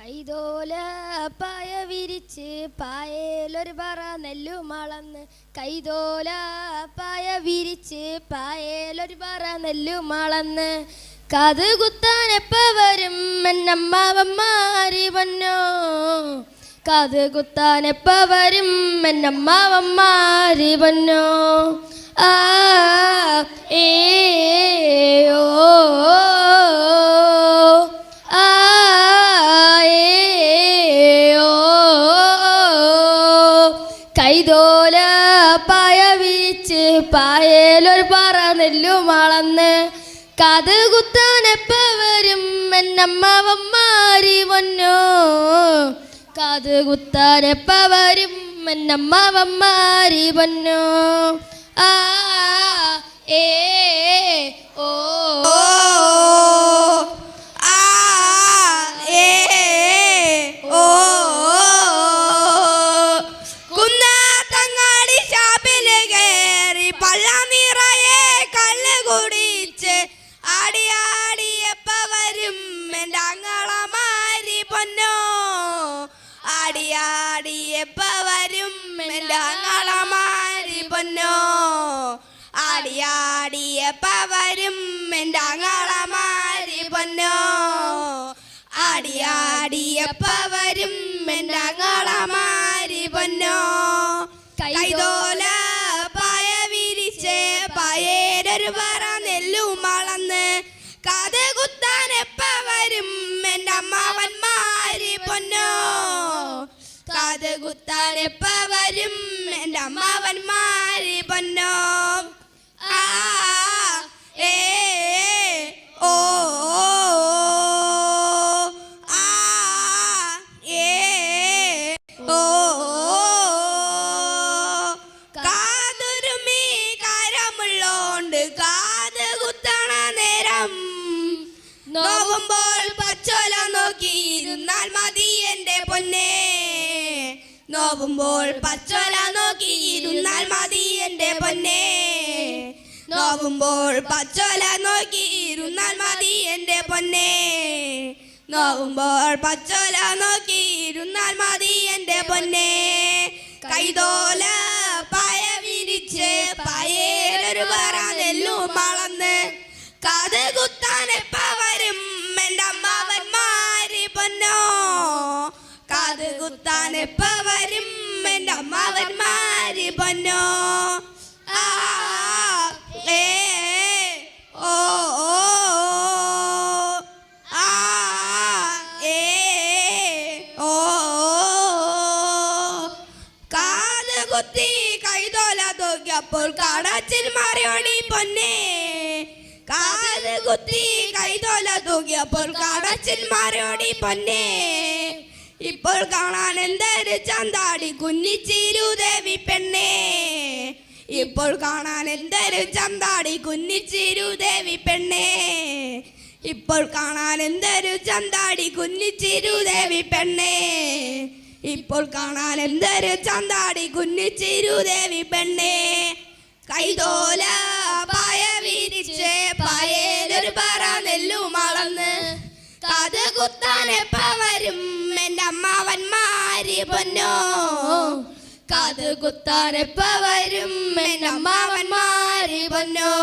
കൈതോല പായ വിരിച്ച് പായേലൊരു പറ നെല്ലു മളന്ന് കൈതോല പായ വിരിച്ച് പായേലൊരു പറ നെല്ലു മളന്ന് കാത് കുത്താൻ എപ്പ വരും എന്നമ്മാവന്മാരി പൊന്നോ കാത് കുത്താൻ എപ്പ വരും എന്നമ്മാവന്മാരി പൊന്നോ ആ ഏ ഓ കൈതോല പായ വിരിച്ച് പായേലൊരു പറ നെല്ലു മളന്ന് കാത് കുത്താൻ എപ്പ വരും എന്നമ്മാവന്മാരി പൊന്നോ കാത് കുത്താൻ എപ്പ വരും എന്നമ്മാവന്മാരി പൊന്നോ ആ ഏ ഓ ആടിയാടിയപ്പ വരും എൻ്റങ്ങളമാരി പൊന്നോ ആടിയാടിയപ്പ വരും എൻ്റങ്ങളമാരി പൊന്നോ ആടിയാടിയപ്പ വരും എൻ്റങ്ങളമാരി പൊന്നോ കൈതോല പായ വിരിച്ച് പായേരൊരു പറ നെല്ലു മളന്ന് കാത് കുത്താൻ എപ്പ വരും എൻ്റെ അമ്മാവന്മാരി പൊന്നോ കാത് കുത്താൻ എപ്പ വരും എൻ്റെ അമ്മാവന്മാരി പൊന്നോ ആ ഏ ഓ ആ ഏ ഓ കാതൊരുമീ കരമുള്ളോണ്ട് കാത് കുത്തണ നേരം നോവുമ്പോൾ പച്ചോല നോക്കിയിരുന്നാൽ മതി എൻ്റെ പൊന്നേ നോവുമ്പോൾ പച്ചോല നോക്കിയിരുന്നാൽ മതി എൻ്റെ പൊന്നേ നോവുമ്പോൾ പച്ചോല നോക്കിയിരുന്നാൽ മതി എൻ്റെ പൊന്നേ നോവുമ്പോൾ പച്ചോല നോക്കിയിരുന്നാൽ മതി എൻ്റെ പൊന്നേ കൈതോല പായ വിരിച്ച് പായേലൊരു പറ നെല്ലു മളന്ന് കാത് കുത്താൻ എപ്പ വരും എൻ്റെ അമ്മാവന്മാരി പൊന്നോ കാത് കുത്താൻ എപ്പ വരും എൻ്റെ അമ്മാവന്മാരി പൊന്നോ ആ ഏ ഓ ആ ഏ ഓ കാത് കുത്തി കൈതോല തൂക്കിയപ്പോൾ കാടച്ചിൽ മാറിയോടി പൊന്നേ കാത് കുത്തി കൈതോല തൂക്കിയപ്പോൾ കാടച്ചിൽ മാറിയോടി പൊന്നേ ഇപ്പോൾ കാണാൻ എന്തൊരു ചന്താടി കുഞ്ഞിച്ചിരുദേവി പെണ്ണേ ഇപ്പോൾ കാണാൻ എന്തൊരു ചന്താടി കുഞ്ഞിച്ചിരുദേവി പെണ്ണേ ഇപ്പോൾ കാണാൻ എന്തൊരു ചന്താടി കുഞ്ഞിച്ചിരുദേവി പെണ്ണേ ഇപ്പോൾ കാണാൻ എന്തൊരു ചന്താടി കുഞ്ഞിച്ചിരുദേവി പെണ്ണേ കൈതോല പായ വിരിച്ച് പായേലൊരു പറ നെല്ലു മളന്ന് കാത് കുത്താൻ എപ്പ വരും എൻ്റെ അമ്മാവന്മാരി പൊന്നോ കാത് കുത്താൻ എപ്പ വരും എൻ്റെ അമ്മാവന്മാരി പൊന്നോ